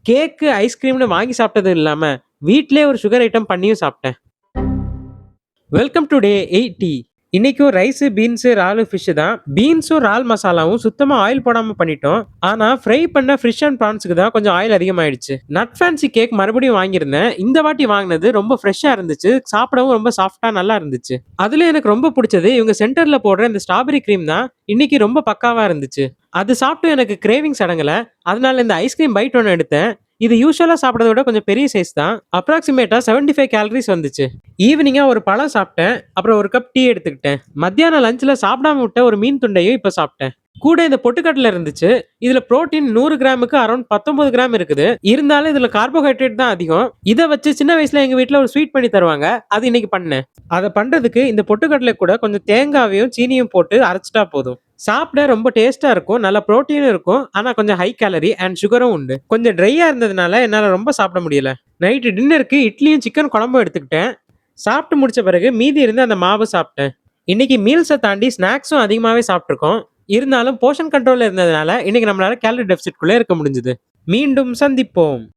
கேக்கு, ஐஸ்கிரீம்னு வாங்கி சாப்பிட்டது இல்லாம, வீட்லயே ஒரு சுகர் ஐட்டம் பண்ணியும் சாப்பிட்டேன். Welcome to day 80. இன்னைக்கும் ரைஸ், பீன்ஸ், இறாலு, ஃபிஷ் தான். பீன்ஸும், இறால் மசாலாவும் சுத்தமா ஆயில் போடாம பண்ணிட்டோம். ஆனா ஃப்ரை பண்ண ஃபிஷ் அண்ட் ப்ரான்ஸ்க்கு தான் கொஞ்சம் ஆயில் அதிகமாயிடுச்சு. நட் ஃபேன்சி கேக் மறுபடியும் வாங்கியிருந்தேன். இந்த வாட்டி வாங்கினது ரொம்ப ஃப்ரெஷ்ஷா இருந்துச்சு. சாப்பிடவும் ரொம்ப சாஃப்டா நல்லா இருந்துச்சு. அதுல எனக்கு ரொம்ப பிடிச்சது இவங்க சென்டர்ல போடுற இந்த ஸ்ட்ராபெரி கிரீம் தான். இன்னைக்கு ரொம்ப பக்காவா இருந்துச்சு. அது சாப்பிட்டு எனக்கு கிரேவிங்ஸ் அடங்கல. அதனால இந்த ஐஸ்கிரீம் பைட் ஒன்று எடுத்தேன். இது யூசுவலா சாப்பிடறத விட கொஞ்சம் பெரிய சைஸ் தான். அப்ராக்சிமேட்டா 75 கேலரிஸ் வந்துச்சு. ஈவினிங்கா ஒரு பழம் சாப்பிட்டேன். அப்புறம் ஒரு கப் டீ எடுத்துக்கிட்டேன். மத்தியானம் லஞ்ச்ல சாப்பிடாம விட்ட ஒரு மீன் துண்டையும் இப்ப சாப்பிட்டேன். கூட இந்த பொட்டுக்கடலை இருந்துச்சு. இதுல புரோட்டீன் 100 கிராமுக்கு அரௌண்ட் 19 கிராம் இருக்குது. இருந்தாலும் இதுல கார்போஹைட்ரேட் தான் அதிகம். இதை வச்சு சின்ன வயசுல எங்க வீட்ல ஒரு ஸ்வீட் பண்ணி தருவாங்க. அது இன்னைக்கு பண்ணேன். அதை பண்றதுக்கு இந்த பொட்டுக்கடலை கூட கொஞ்சம் தேங்காவையும் சீனியும் போட்டு அரைச்சிட்டா போதும். சாப்பிட ரொம்ப டேஸ்டா இருக்கும். நல்ல புரோட்டீனும் இருக்கும். ஆனா கொஞ்சம் ஹை கேலரி அண்ட் சுகரும் உண்டு. கொஞ்சம் ட்ரையா இருந்ததுனால என்னால ரொம்ப சாப்பிட முடியல. நைட்டு டின்னருக்கு இட்லியும் சிக்கன் குழம்பும் எடுத்துக்கிட்டேன். சாப்பிட்டு முடிச்ச பிறகு மீதி இருந்து அந்த மாவு சாப்பிட்டேன். இன்னைக்கு மீல்ஸை தாண்டி ஸ்நாக்ஸும் அதிகமாகவே சாப்பிட்ருக்கோம். இருந்தாலும் போர்ஷன் கண்ட்ரோல்ல இருந்ததுனால இன்னைக்கு நம்மளால கேலரி டெபிசிட்குள்ளே இருக்க முடிஞ்சது. மீண்டும் சந்திப்போம்.